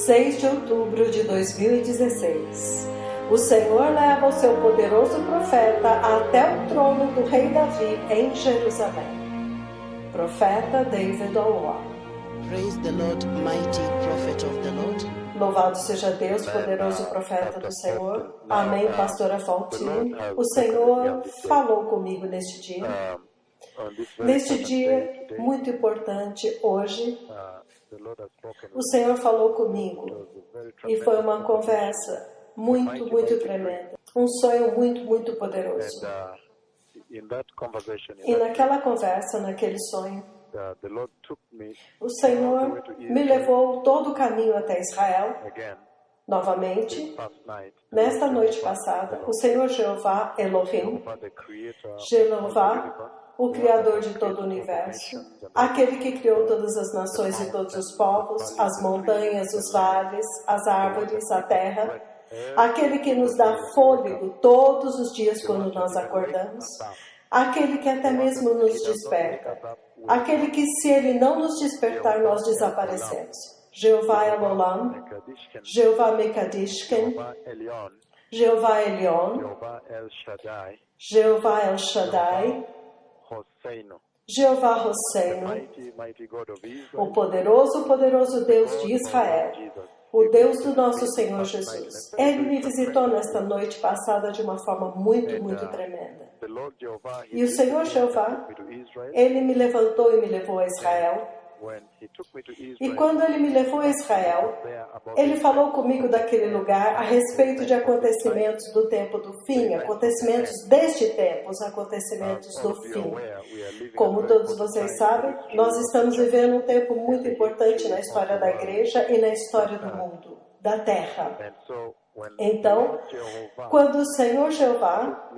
6 de outubro de 2016. O Senhor leva o seu poderoso profeta até o trono do rei Davi em Jerusalém. Profeta David O'Warren. Praise the Lord, mighty prophet of the Lord. Louvado seja Deus, poderoso profeta do Senhor. Amém, pastora Faustine. O Senhor falou comigo neste dia. Neste dia muito importante, hoje, o Senhor falou comigo. E foi uma conversa muito tremenda. Um sonho muito poderoso. E naquela conversa, naquele sonho, o Senhor me levou todo o caminho até Israel. Novamente, nesta noite passada, o Senhor Jeová Elohim, Jeová, o Criador de todo o universo, aquele que criou todas as nações e todos os povos, as montanhas, os vales, as árvores, a terra, aquele que nos dá fôlego todos os dias quando nós acordamos, aquele que até mesmo nos desperta, aquele que se Ele não nos despertar, nós desaparecemos. Jeová Elolam, Jeová Mekadishken, Jeová Elion, Jeová El Shaddai, Jeová Hosseino, o poderoso Deus de Israel, o Deus do nosso Senhor Jesus. Ele me visitou nesta noite passada de uma forma muito tremenda. E o Senhor Jeová, Ele me levantou e me levou a Israel. E quando Ele me levou a Israel, Ele falou comigo daquele lugar a respeito de acontecimentos do tempo do fim, acontecimentos deste tempo, os acontecimentos do fim. Como todos vocês sabem, nós estamos vivendo um tempo muito importante na história da igreja e na história do mundo, da terra. Então, quando o Senhor Jeová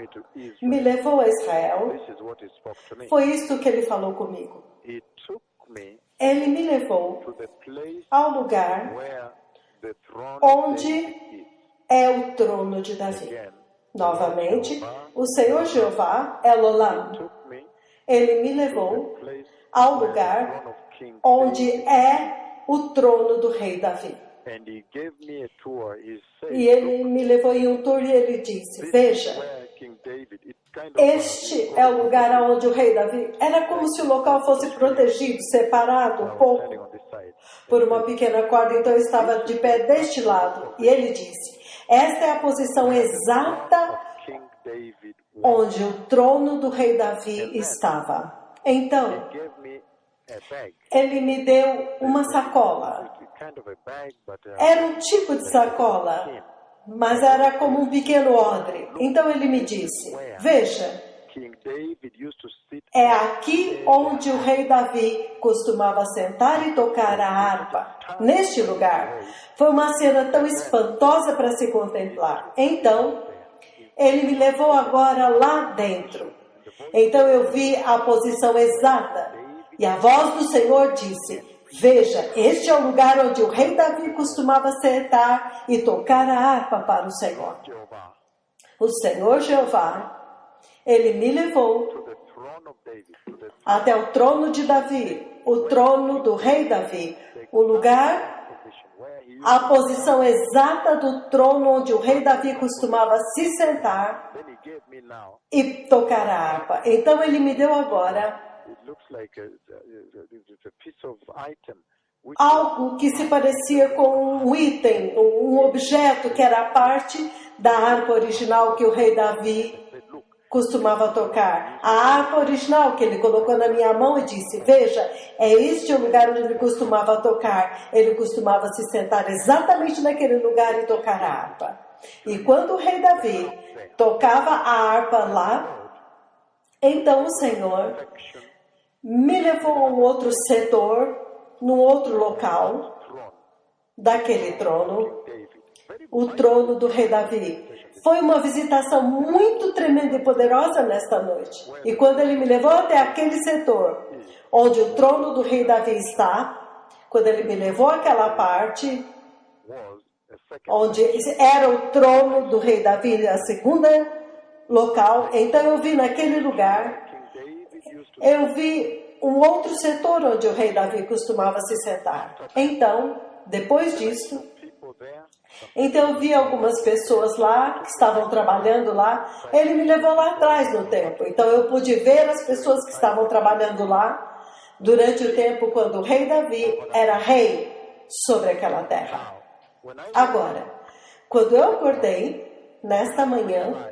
me levou a Israel, foi isto que Ele falou comigo. Ele me levou ao lugar onde é o trono de Davi. Novamente, o Senhor Jeová Elolam. Ele me levou ao lugar onde é o trono do rei Davi. E ele me levou em um tour e ele disse, veja, este é o lugar onde o rei Davi, era como se o local fosse protegido, separado um pouco por uma pequena corda, então eu estava de pé deste lado. E ele disse, esta é a posição exata onde o trono do rei Davi estava. Então, ele me deu uma sacola. Era um tipo de sacola, mas era como um pequeno odre. Então ele me disse, veja, é aqui onde o rei Davi costumava sentar e tocar a harpa. Neste lugar. Foi uma cena tão espantosa para se contemplar. Então, ele me levou agora lá dentro. Então eu vi a posição exata. E a voz do Senhor disse, veja, este é o lugar onde o rei Davi costumava sentar e tocar a harpa para o Senhor. O Senhor Jeová, Ele me levou até o trono de Davi, o trono do rei Davi, o lugar, a posição exata do trono onde o rei Davi costumava se sentar e tocar a harpa. Então Ele me deu agora algo que se parecia com um item, um objeto que era parte da harpa original que o rei Davi costumava tocar. A harpa original que ele colocou na minha mão e disse, veja, é este o lugar onde ele costumava tocar. Ele costumava se sentar exatamente naquele lugar e tocar a harpa. E quando o rei Davi tocava a harpa lá, então o Senhor me levou a um outro setor, num outro local daquele trono, o trono do rei Davi. Foi uma visitação muito tremenda e poderosa nesta noite. E quando ele me levou até aquele setor, onde o trono do rei Davi está, quando ele me levou àquela parte, onde era o trono do rei Davi, a segunda local, então eu vi naquele lugar, eu vi um outro setor onde o rei Davi costumava se sentar. Então, depois disso, Então eu vi algumas pessoas lá que estavam trabalhando lá. Ele me levou lá atrás no tempo. Então eu pude ver as pessoas que estavam trabalhando lá durante o tempo quando o rei Davi era rei sobre aquela terra. Agora, quando eu acordei nesta manhã,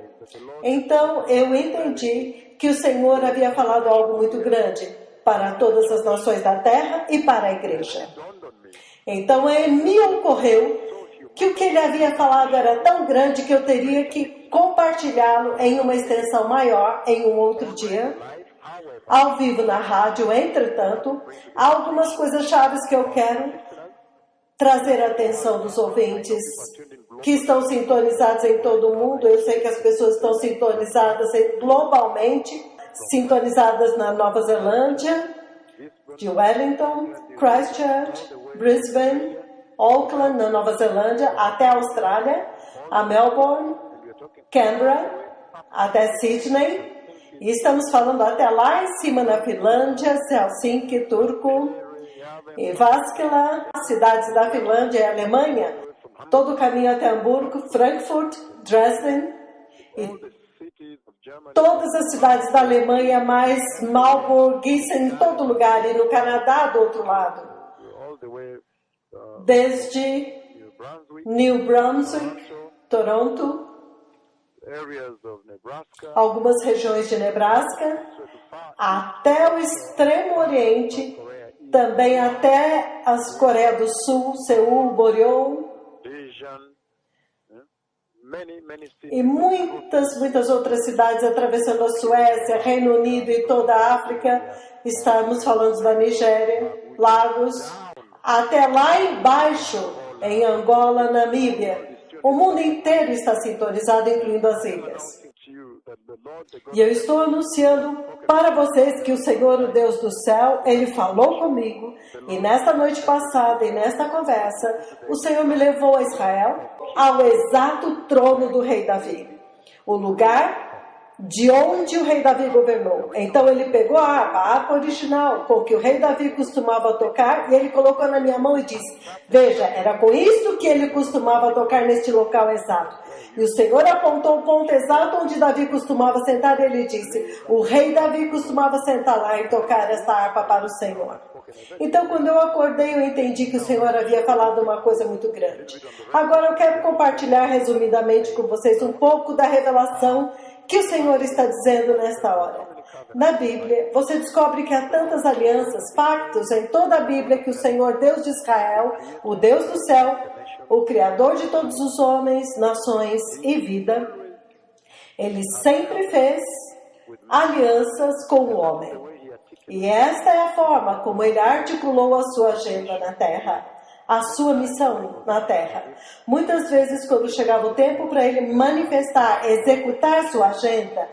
então eu entendi que o Senhor havia falado algo muito grande para todas as nações da terra e para a igreja. Então me ocorreu que o que ele havia falado era tão grande que eu teria que compartilhá-lo em uma extensão maior em um outro dia, ao vivo na rádio. Entretanto, há algumas coisas chaves que eu quero trazer a atenção dos ouvintes que estão sintonizados em todo o mundo. Eu sei que as pessoas estão sintonizadas globalmente, sintonizadas na Nova Zelândia, de Wellington, Christchurch, Brisbane, Auckland, na Nova Zelândia, até a Austrália, a Melbourne, Canberra, até Sydney. E estamos falando até lá em cima na Finlândia, Helsinki, Turku, e Vaskila, cidades da Finlândia e Alemanha, todo o caminho até Hamburgo, Frankfurt, Dresden, e todas as cidades da Alemanha, mais Marburg, Gießen, em todo lugar, e no Canadá do outro lado, desde New Brunswick, Toronto, algumas regiões de Nebraska, até o extremo oriente, também até as Coreia do Sul, Seul, Boreon, e muitas outras cidades, atravessando a Suécia, Reino Unido e toda a África. Estamos falando da Nigéria, Lagos, até lá embaixo, em Angola, Namíbia. O mundo inteiro está sintonizado, incluindo as ilhas. E eu estou anunciando para vocês que o Senhor, o Deus do céu, Ele falou comigo. E nesta noite passada, e nesta conversa, o Senhor me levou a Israel, ao exato trono do rei Davi. O lugar de onde o rei Davi governou. Então ele pegou a harpa original com que o rei Davi costumava tocar, e ele colocou na minha mão e disse: veja, era com isso que ele costumava tocar neste local exato. E o Senhor apontou o ponto exato onde Davi costumava sentar, e ele disse: o rei Davi costumava sentar lá e tocar esta harpa para o Senhor. Então, quando eu acordei, eu entendi que o Senhor havia falado uma coisa muito grande. Agora eu quero compartilhar resumidamente com vocês um pouco da revelação que o Senhor está dizendo nesta hora. Na Bíblia, você descobre que há tantas alianças, pactos em toda a Bíblia que o Senhor, Deus de Israel, o Deus do céu, o Criador de todos os homens, nações e vida, Ele sempre fez alianças com o homem. E esta é a forma como Ele articulou a sua agenda na Terra, a sua missão na Terra. Muitas vezes, quando chegava o tempo para Ele manifestar, executar sua agenda,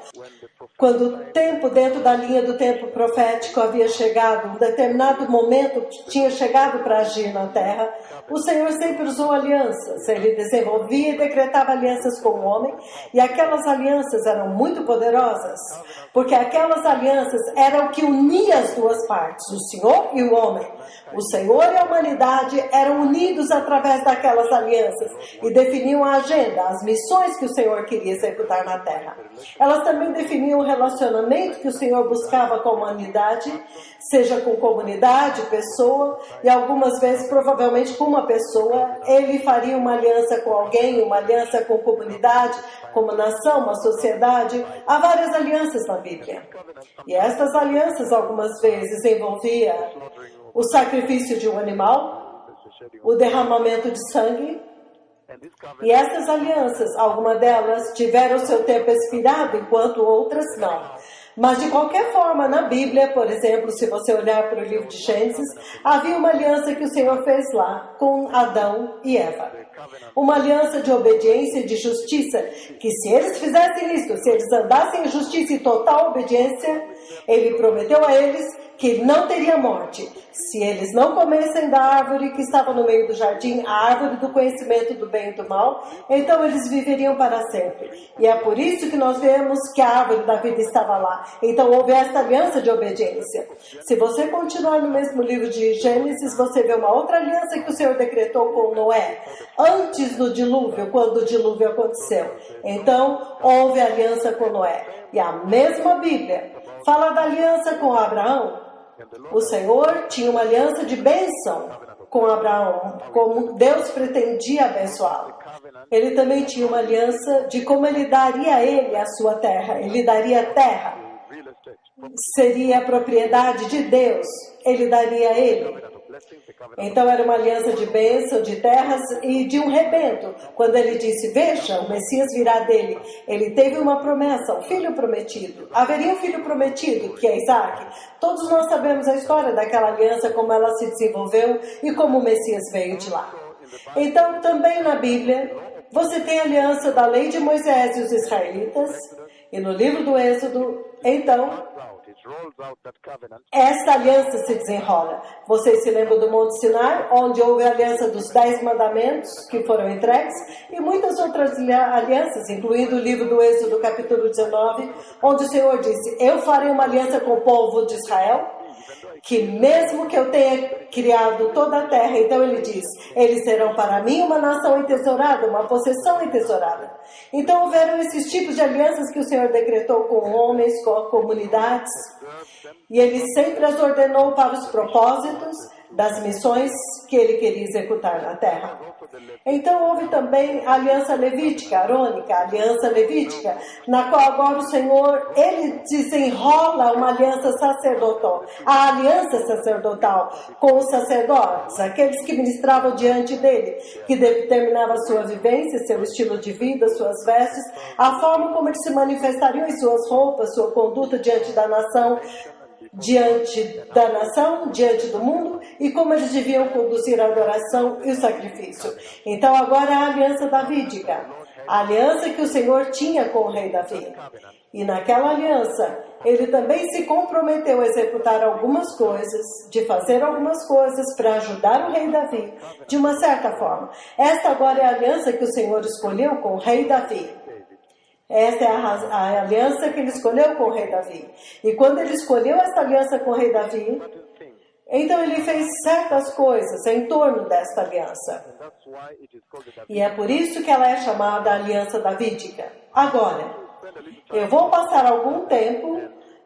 quando o tempo dentro da linha do tempo profético havia chegado, um determinado momento tinha chegado para agir na Terra, o Senhor sempre usou alianças. Ele desenvolvia e decretava alianças com o homem, e aquelas alianças eram muito poderosas, porque aquelas alianças eram o que unia as duas partes, o Senhor e o homem. O Senhor e a humanidade eram unidos através daquelas alianças e definiam a agenda, as missões que o Senhor queria executar na Terra. Elas também definiam o relacionamento que o Senhor buscava com a humanidade, seja com comunidade, pessoa, e algumas vezes, provavelmente, com uma pessoa. Ele faria uma aliança com alguém, uma aliança com comunidade, com uma nação, uma sociedade. Há várias alianças na Bíblia. E estas alianças, algumas vezes, envolviam o sacrifício de um animal, o derramamento de sangue. E essas alianças, algumas delas tiveram seu tempo expirado, enquanto outras não. Mas de qualquer forma, na Bíblia, por exemplo, se você olhar para o livro de Gênesis, havia uma aliança que o Senhor fez lá com Adão e Eva. Uma aliança de obediência e de justiça, que se eles fizessem isso, se eles andassem em justiça e total obediência, Ele prometeu a eles que não teria morte. Se eles não comessem da árvore que estava no meio do jardim, a árvore do conhecimento do bem e do mal, então eles viveriam para sempre. E é por isso que nós vemos que a árvore da vida estava lá. Então houve esta aliança de obediência. Se você continuar no mesmo livro de Gênesis, você vê uma outra aliança que o Senhor decretou com Noé, antes do dilúvio, quando o dilúvio aconteceu. Então houve aliança com Noé. E a mesma Bíblia fala da aliança com Abraão. O Senhor tinha uma aliança de bênção com Abraão, como Deus pretendia abençoá-lo. Ele também tinha uma aliança de como ele daria a ele a sua terra. Ele daria terra. Seria a propriedade de Deus. Ele daria a ele. Então era uma aliança de bênção, de terras e de um rebento. Quando ele disse, veja, o Messias virá dele. Ele teve uma promessa, um filho prometido. Haveria um filho prometido, que é Isaac. Todos nós sabemos a história daquela aliança, como ela se desenvolveu e como o Messias veio de lá. Então também na Bíblia, você tem a aliança da lei de Moisés e os israelitas. E no livro do Êxodo, então, esta aliança se desenrola. Vocês se lembram do Monte Sinai, onde houve a aliança dos 10 mandamentos que foram entregues, e muitas outras alianças, incluindo o livro do Êxodo, capítulo 19, onde o Senhor disse, eu farei uma aliança com o povo de Israel, que mesmo que eu tenha criado toda a terra, então ele diz, eles serão para mim uma nação entesourada, uma possessão entesourada. Então houveram esses tipos de alianças que o Senhor decretou com homens, com comunidades, e ele sempre as ordenou para os propósitos das missões que ele queria executar na terra. Então houve também a aliança levítica, arônica, a aliança levítica, na qual agora o Senhor, ele desenrola uma aliança sacerdotal, a aliança sacerdotal com os sacerdotes, aqueles que ministravam diante dele, que determinava sua vivência, seu estilo de vida, suas vestes, a forma como eles se manifestariam em suas roupas, sua conduta diante da nação, diante do mundo, e como eles deviam conduzir a adoração e o sacrifício. Então agora a aliança davídica, a aliança que o Senhor tinha com o rei Davi. E naquela aliança, ele também se comprometeu a executar algumas coisas, de fazer algumas coisas para ajudar o rei Davi, de uma certa forma. Esta agora é a aliança que o Senhor escolheu com o rei Davi. Essa é a aliança que ele escolheu com o rei Davi. E quando ele escolheu essa aliança com o rei Davi, então ele fez certas coisas em torno desta aliança. E é por isso que ela é chamada aliança davídica. Agora, eu vou passar algum tempo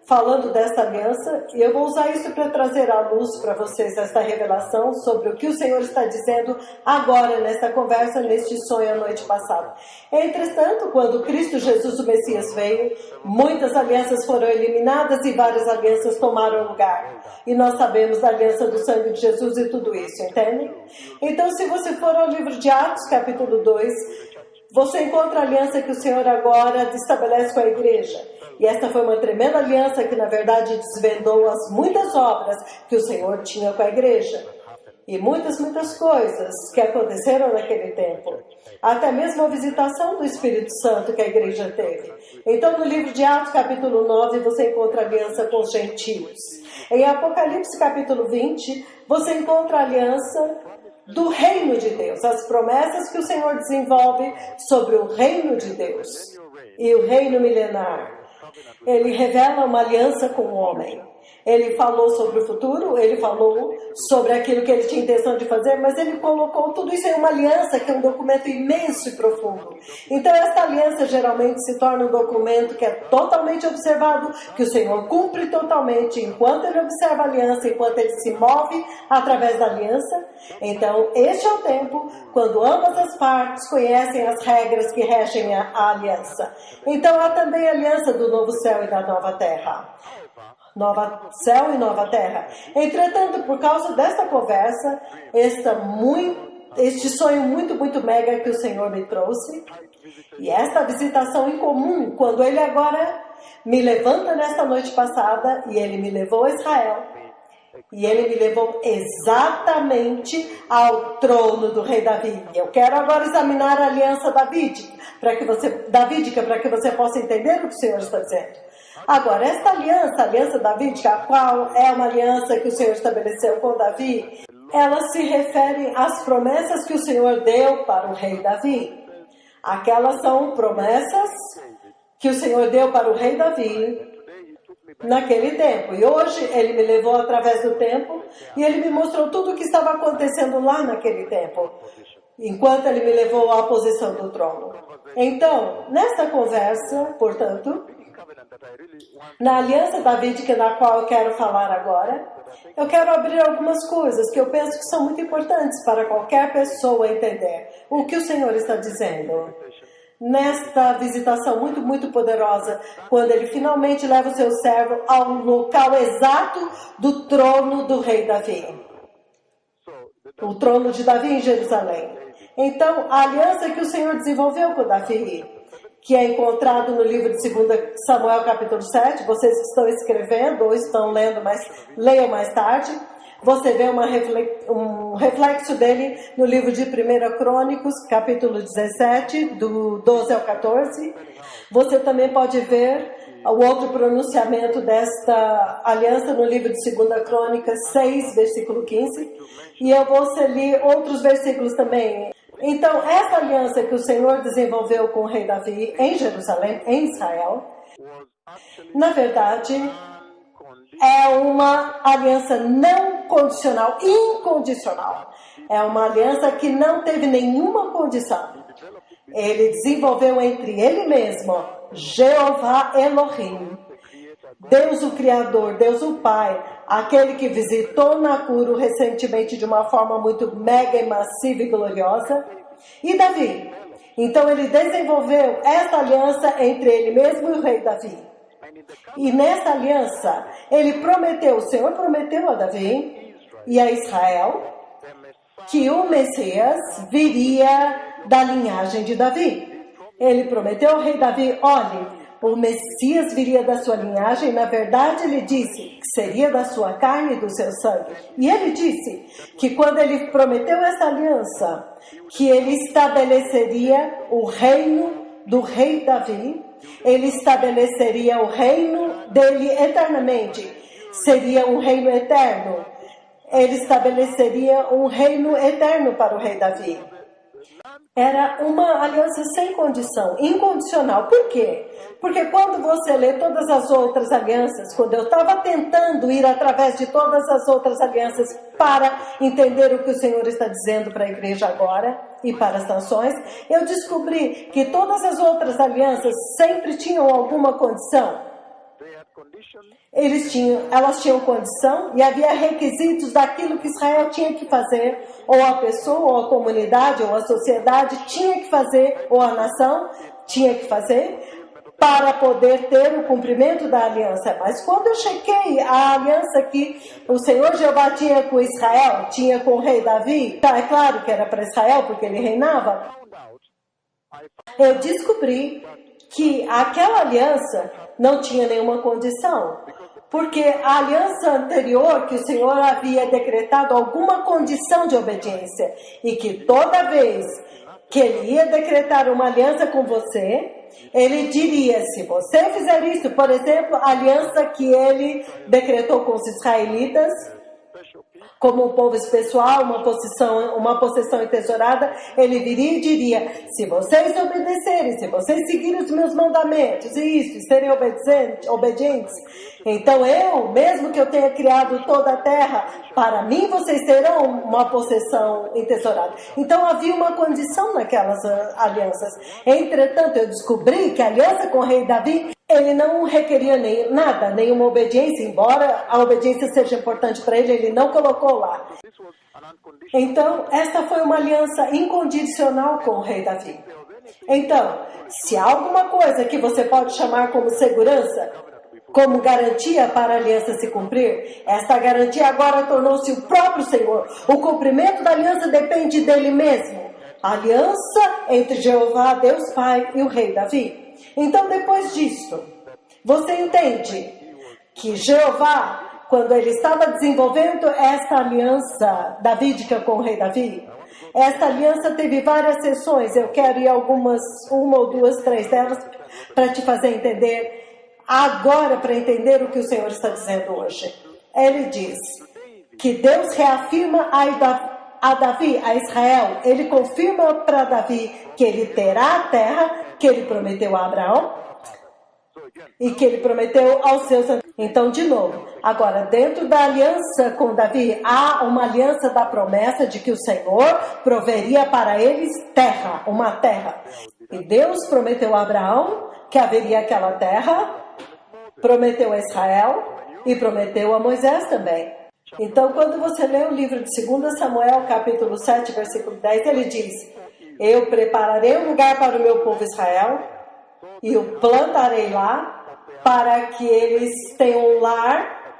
falando dessa aliança, e eu vou usar isso para trazer à luz para vocês esta revelação sobre o que o Senhor está dizendo agora nesta conversa, neste sonho a noite passada. Entretanto, quando Cristo Jesus, o Messias, veio, muitas alianças foram eliminadas e várias alianças tomaram lugar. E nós sabemos da aliança do sangue de Jesus e tudo isso, entende? Então, se você for ao livro de Atos, capítulo 2, você encontra a aliança que o Senhor agora estabelece com a igreja. E esta foi uma tremenda aliança que, na verdade, desvendou as muitas obras que o Senhor tinha com a igreja. E muitas coisas que aconteceram naquele tempo. Até mesmo a visitação do Espírito Santo que a igreja teve. Então, no livro de Atos, capítulo 9, você encontra a aliança com os gentios. Em Apocalipse, capítulo 20, você encontra a aliança do reino de Deus. As promessas que o Senhor desenvolve sobre o reino de Deus. E o reino milenar. Ele revela uma aliança com o homem. Ele falou sobre o futuro, ele falou sobre aquilo que ele tinha intenção de fazer, mas ele colocou tudo isso em uma aliança, que é um documento imenso e profundo. Então essa aliança geralmente se torna um documento que é totalmente observado, que o Senhor cumpre totalmente enquanto ele observa a aliança, enquanto ele se move através da aliança. Então este é o tempo quando ambas as partes conhecem as regras que regem a aliança. Então há também a aliança do novo céu e da nova terra. Nova céu e nova terra. Entretanto, por causa desta conversa, este sonho muito mega que o Senhor me trouxe, e esta visitação em comum, quando Ele agora me levanta nesta noite passada, e Ele me levou a Israel, e Ele me levou exatamente ao trono do rei Davi. Eu quero agora examinar a aliança davídica, para que você possa entender o que o Senhor está dizendo. Agora, esta aliança, a aliança davídica, a qual é uma aliança que o Senhor estabeleceu com Davi, ela se refere às promessas que o Senhor deu para o rei Davi. Aquelas são promessas que o Senhor deu para o rei Davi naquele tempo. E hoje ele me levou através do tempo e ele me mostrou tudo o que estava acontecendo lá naquele tempo, enquanto ele me levou à posição do trono. Então, nesta conversa, portanto, na aliança davídica na qual eu quero falar agora, eu quero abrir algumas coisas que eu penso que são muito importantes para qualquer pessoa entender o que o Senhor está dizendo. Nesta visitação muito poderosa, quando ele finalmente leva o seu servo ao local exato do trono do rei Davi. O trono de Davi em Jerusalém. Então, a aliança que o Senhor desenvolveu com Davi, que é encontrado no livro de 2 Samuel capítulo 7, vocês que estão escrevendo ou estão lendo, mas leiam mais tarde, você vê um reflexo dele no livro de 1 Crônicos, capítulo 17, do 12 ao 14. Você também pode ver o outro pronunciamento desta aliança no livro de 2 Crônicas 6, versículo 15. E eu vou ler outros versículos também. Então, essa aliança que o Senhor desenvolveu com o rei Davi em Jerusalém, em Israel, na verdade, é uma aliança não condicional, incondicional. É uma aliança que não teve nenhuma condição. Ele desenvolveu entre ele mesmo, Jeová Elohim, Deus o Criador, Deus o Pai, aquele que visitou Nakuru recentemente de uma forma muito mega e massiva e gloriosa, e Davi. Então ele desenvolveu essa aliança entre ele mesmo e o rei Davi. E nessa aliança, o Senhor prometeu a Davi e a Israel que o Messias viria da linhagem de Davi. Ele prometeu ao rei Davi, olhe, o Messias viria da sua linhagem. Na verdade, ele disse que seria da sua carne e do seu sangue. E ele disse que quando ele prometeu essa aliança, que ele estabeleceria o reino do rei Davi, ele estabeleceria o reino dele eternamente. Seria um reino eterno. Ele estabeleceria um reino eterno para o rei Davi. Era uma aliança sem condição, incondicional. Por quê? Porque quando você lê todas as outras alianças, quando eu estava tentando ir através de todas as outras alianças para entender o que o Senhor está dizendo para a igreja agora e para as nações, eu descobri que todas as outras alianças sempre tinham alguma condição. Elas tinham condição e havia requisitos daquilo que Israel tinha que fazer, ou a pessoa, ou a comunidade, ou a sociedade tinha que fazer, ou a nação tinha que fazer, para poder ter o cumprimento da aliança. Mas quando eu chequei a aliança que o Senhor Jeová tinha com Israel, tinha com o rei Davi, é claro que era para Israel, porque ele reinava, eu descobri que aquela aliança não tinha nenhuma condição, porque a aliança anterior que o Senhor havia decretado alguma condição de obediência, e que toda vez que ele ia decretar uma aliança com você, ele diria, se você fizer isso, por exemplo, a aliança que ele decretou com os israelitas, como um povo especial, uma possessão entesourada, ele viria e diria, se vocês obedecerem, se vocês seguirem os meus mandamentos e isso, e serem obedientes, então eu, mesmo que eu tenha criado toda a terra, para mim vocês terão uma possessão entesourada. Então havia uma condição naquelas alianças. Entretanto, eu descobri que a aliança com o rei Davi, ele não requeria nada, nenhuma obediência, embora a obediência seja importante para ele, ele não colocou lá. Então, esta foi uma aliança incondicional com o rei Davi. Então, se há alguma coisa que você pode chamar como segurança, como garantia para a aliança se cumprir, esta garantia agora tornou-se o próprio Senhor. O cumprimento da aliança depende dele mesmo. A aliança entre Jeová, Deus Pai e o rei Davi. Então, depois disso, você entende que Jeová, quando ele estava desenvolvendo esta aliança davídica com o rei Davi, esta aliança teve várias sessões. Eu quero ir uma ou duas, três delas, para te fazer entender agora para entender o que o Senhor está dizendo hoje. Ele diz que Deus reafirma a Davi, a Israel, ele confirma para Davi que ele terá a terra que ele prometeu a Abraão e que ele prometeu aos seus. Então, de novo, agora dentro da aliança com Davi, há uma aliança da promessa de que o Senhor proveria para eles terra, uma terra. E Deus prometeu a Abraão que haveria aquela terra, prometeu a Israel e prometeu a Moisés também. Então, quando você lê o livro de 2 Samuel, capítulo 7, versículo 10, ele diz: eu prepararei um lugar para o meu povo Israel e o plantarei lá para que eles tenham um lar.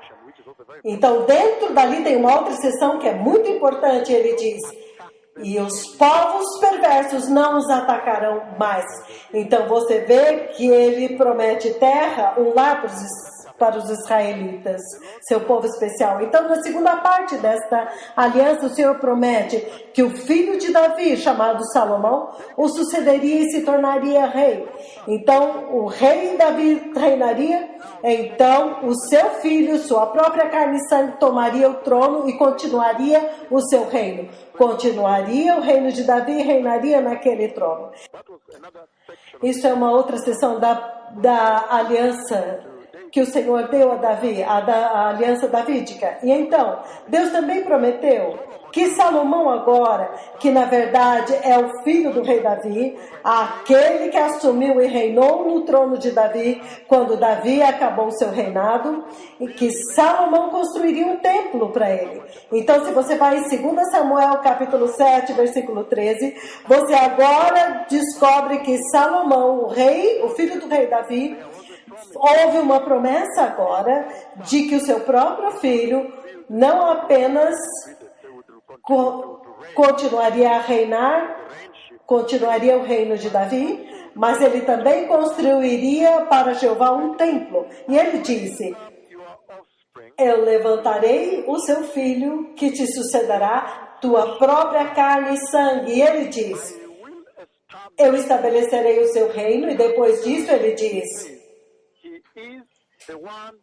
Então, dentro dali tem uma outra seção que é muito importante, ele diz: e os povos perversos não os atacarão mais. Então, você vê que ele promete terra, um lar para os israelitas, seu povo especial. Então, na segunda parte desta aliança, o Senhor promete que o filho de Davi, chamado Salomão, o sucederia e se tornaria rei. Então, o rei Davi reinaria, então o seu filho, sua própria carne e sangue, tomaria o trono e continuaria o seu reino. Continuaria o reino de Davi e reinaria naquele trono. Isso é uma outra seção da aliança que o Senhor deu a Davi, a aliança davídica. E então, Deus também prometeu que Salomão agora, que na verdade é o filho do rei Davi, aquele que assumiu e reinou no trono de Davi, quando Davi acabou seu reinado, e que Salomão construiria um templo para ele. Então, se você vai em 2 Samuel, capítulo 7, versículo 13, você agora descobre que Salomão, o rei, o filho do rei Davi, houve uma promessa agora de que o seu próprio filho não apenas continuaria a reinar, continuaria o reino de Davi, mas ele também construiria para Jeová um templo. E ele disse: eu levantarei o seu filho que te sucederá, tua própria carne e sangue. E ele diz: eu estabelecerei o seu reino. E depois disso ele diz: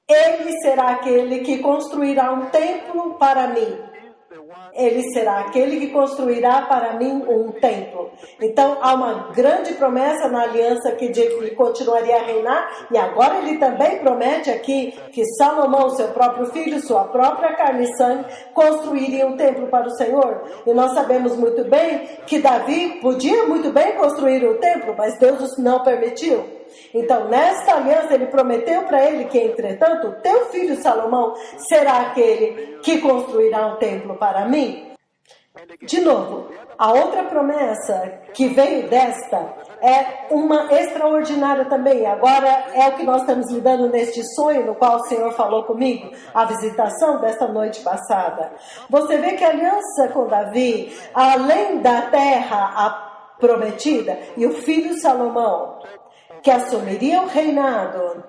ele será aquele que construirá um templo para mim. Ele será aquele que construirá para mim um templo. Então, há uma grande promessa na aliança que ele continuaria a reinar. E agora ele também promete aqui que Salomão, seu próprio filho, sua própria carne e sangue, construiria um templo para o Senhor. E nós sabemos muito bem que Davi podia muito bem construir o templo, mas Deus não permitiu. Então, nesta aliança, ele prometeu para ele que, entretanto, o teu filho Salomão será aquele que construirá um templo para mim. De novo, a outra promessa que veio desta é uma extraordinária também. Agora é o que nós estamos lidando neste sonho no qual o Senhor falou comigo, a visitação desta noite passada. Você vê que a aliança com Davi, além da terra prometida e o filho Salomão, que assumiria o reinado,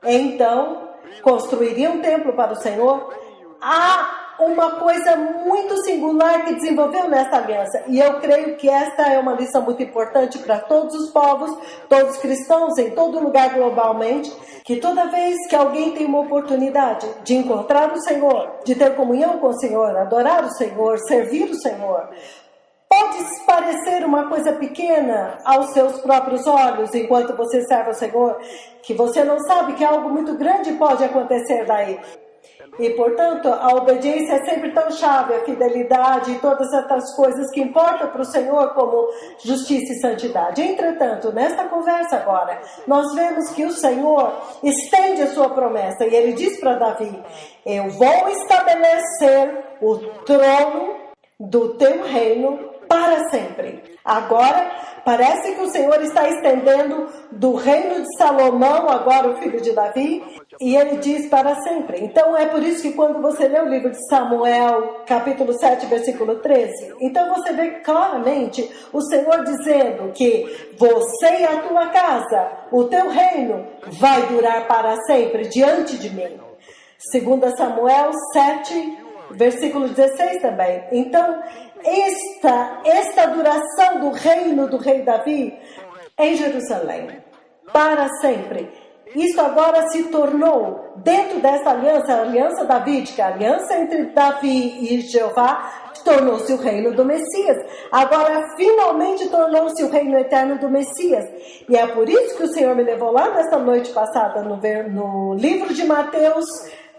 então construiria um templo para o Senhor, há uma coisa muito singular que desenvolveu nesta aliança. E eu creio que esta é uma lição muito importante para todos os povos, todos os cristãos, em todo lugar globalmente, que toda vez que alguém tem uma oportunidade de encontrar o Senhor, de ter comunhão com o Senhor, adorar o Senhor, servir o Senhor, pode parecer uma coisa pequena aos seus próprios olhos, enquanto você serve ao Senhor, que você não sabe que algo muito grande pode acontecer daí. E, portanto, a obediência é sempre tão chave, a fidelidade e todas essas coisas que importam para o Senhor como justiça e santidade. Entretanto, nesta conversa agora, nós vemos que o Senhor estende a sua promessa e ele diz para Davi: eu vou estabelecer o trono do teu reino para sempre. Agora, parece que o Senhor está estendendo do reino de Salomão, agora o filho de Davi, e ele diz para sempre. Então, é por isso que quando você lê o livro de Samuel, capítulo 7, versículo 13, então você vê claramente o Senhor dizendo que você e a tua casa, o teu reino, vai durar para sempre diante de mim. 2 Samuel 7, versículo 16 também. Então, esta duração do reino do rei Davi em Jerusalém, para sempre, Isso agora se tornou, dentro dessa aliança, a aliança davídica, a aliança entre Davi e Jeová, tornou-se o reino do Messias. Agora, finalmente, tornou-se o reino eterno do Messias. E é por isso que o Senhor me levou lá nesta noite passada, no livro de Mateus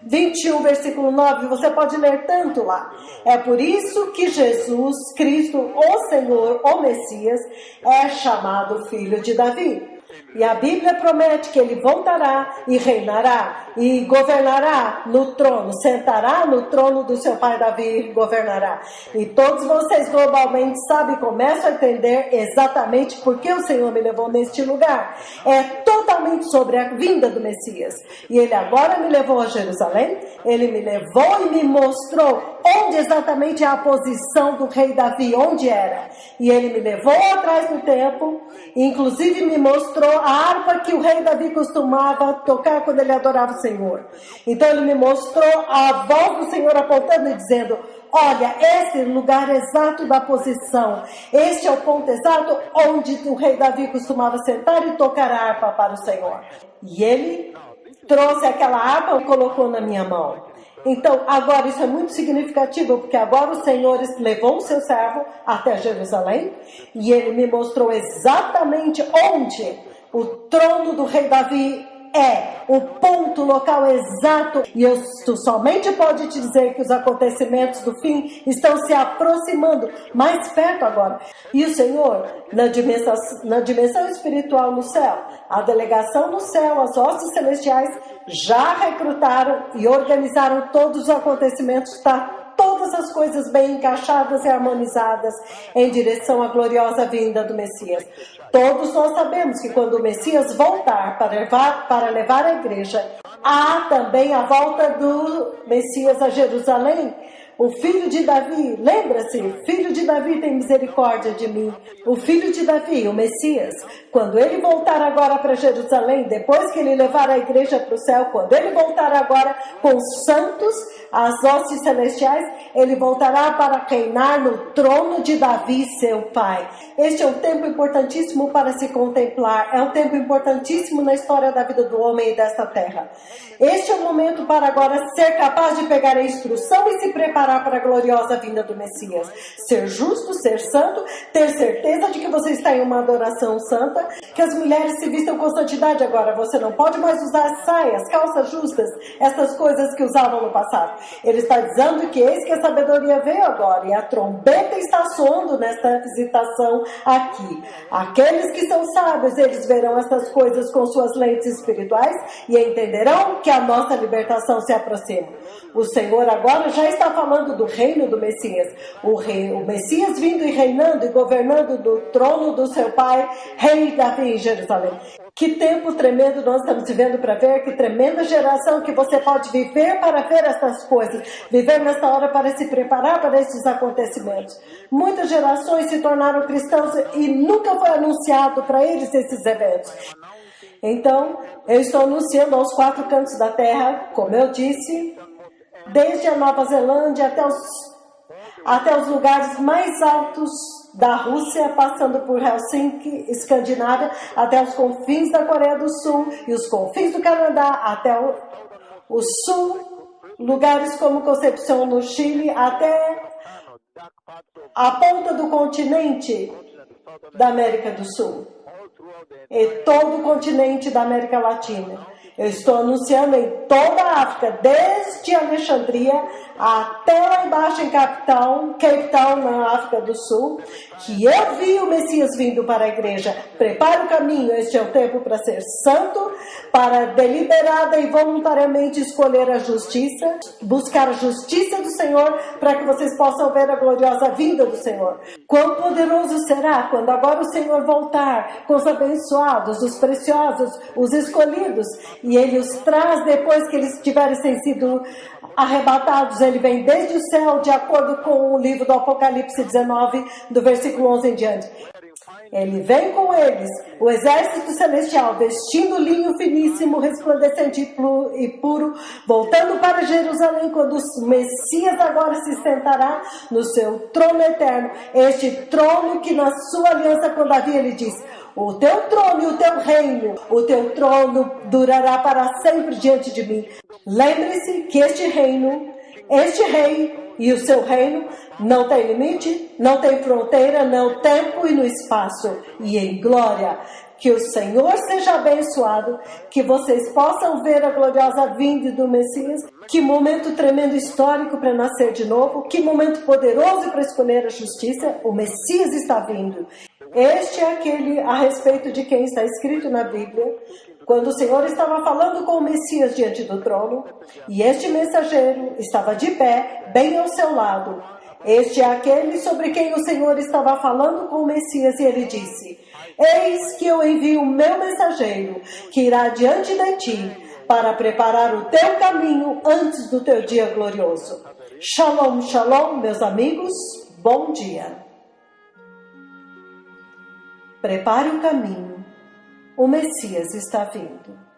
21, versículo 9, você pode ler tanto lá. É por isso que Jesus Cristo, o Senhor, o Messias, é chamado Filho de Davi. E a Bíblia promete que ele voltará e reinará e governará no trono, sentará no trono do seu pai Davi e governará. E todos vocês globalmente sabem, começam a entender exatamente por que o Senhor me levou neste lugar. É totalmente sobre a vinda do Messias. E ele agora me levou a Jerusalém, ele me levou e me mostrou onde exatamente é a posição do rei Davi, onde era. E ele me levou atrás do templo, inclusive me mostrou a harpa que o rei Davi costumava tocar quando ele adorava o Senhor. Então ele me mostrou a voz do Senhor apontando e dizendo: olha, esse é o lugar exato da posição. Este é o ponto exato onde o rei Davi costumava sentar e tocar a harpa para o Senhor. E ele trouxe aquela harpa e colocou na minha mão. Então, agora isso é muito significativo, porque agora o Senhor levou o seu servo até Jerusalém e ele me mostrou exatamente onde o trono do rei Davi é, o ponto local exato. E tu somente pode te dizer que os acontecimentos do fim estão se aproximando mais perto agora. E o Senhor, na dimensão espiritual no céu, a delegação no céu, as hostes celestiais, já recrutaram e organizaram todos os acontecimentos, está todas as coisas bem encaixadas e harmonizadas em direção à gloriosa vinda do Messias. Todos nós sabemos que quando o Messias voltar para levar a igreja, há também a volta do Messias a Jerusalém. O filho de Davi, lembra-se, filho de Davi tem misericórdia de mim. O filho de Davi, o Messias, quando ele voltar agora para Jerusalém, depois que ele levar a igreja para o céu, quando ele voltar agora com os santos, as hostes celestiais, ele voltará para reinar no trono de Davi, seu pai. Este é um tempo importantíssimo para se contemplar, é um tempo importantíssimo na história da vida do homem e desta terra. Este é o momento para agora ser capaz de pegar a instrução e se preparar para a gloriosa vinda do Messias. Ser justo, ser santo, ter certeza de que você está em uma adoração santa, que as mulheres se vistam com santidade agora. Você não pode mais usar saias, calças justas, essas coisas que usavam no passado. Ele está dizendo que eis que a sabedoria veio agora e a trombeta está soando nesta visitação aqui. Aqueles que são sábios, eles verão essas coisas com suas lentes espirituais e entenderão que a nossa libertação se aproxima. O Senhor agora já está falando do reino do Messias. O Messias vindo e reinando e governando do trono do seu pai, rei Davi em Jerusalém. Que tempo tremendo nós estamos vivendo para ver, que tremenda geração que você pode viver para ver essas coisas, viver nesta hora para se preparar para esses acontecimentos. Muitas gerações se tornaram cristãos e nunca foi anunciado para eles esses eventos. Então, eu estou anunciando aos quatro cantos da terra, como eu disse, desde a Nova Zelândia até os lugares mais altos da Rússia, passando por Helsinki, Escandinávia, até os confins da Coreia do Sul e os confins do Canadá, até o sul, lugares como Concepción no Chile, até a ponta do continente da América do Sul e todo o continente da América Latina. Eu estou anunciando em toda a África, desde Alexandria até lá embaixo em Cape Town, na África do Sul, que eu vi o Messias vindo para a igreja. Prepare o caminho, este é o tempo para ser santo, para deliberada e voluntariamente escolher a justiça, buscar a justiça do Senhor, para que vocês possam ver a gloriosa vinda do Senhor. Quão poderoso será quando agora o Senhor voltar com os abençoados, os preciosos, os escolhidos, e Ele os traz depois que eles tiverem sido arrebatados. Ele vem desde o céu, de acordo com o livro do Apocalipse 19, do versículo 11 em diante. Ele vem com eles, o exército celestial, vestindo linho finíssimo, resplandecente e puro, voltando para Jerusalém, quando o Messias agora se sentará no seu trono eterno. Este trono que na sua aliança com Davi ele diz: o teu trono e o teu reino, o teu trono durará para sempre diante de mim. Lembre-se que este reino, este rei e o seu reino não tem limite, não tem fronteira, no tempo e no espaço, e em glória. Que o Senhor seja abençoado, que vocês possam ver a gloriosa vinda do Messias. Que momento tremendo histórico para nascer de novo, que momento poderoso para escolher a justiça. O Messias está vindo. Este é aquele a respeito de quem está escrito na Bíblia, quando o Senhor estava falando com o Messias diante do trono, e este mensageiro estava de pé, bem ao seu lado. Este é aquele sobre quem o Senhor estava falando com o Messias, e ele disse: eis que eu envio o meu mensageiro, que irá diante de ti, para preparar o teu caminho antes do teu dia glorioso. Shalom, shalom, meus amigos, bom dia. Prepare o caminho, o Messias está vindo.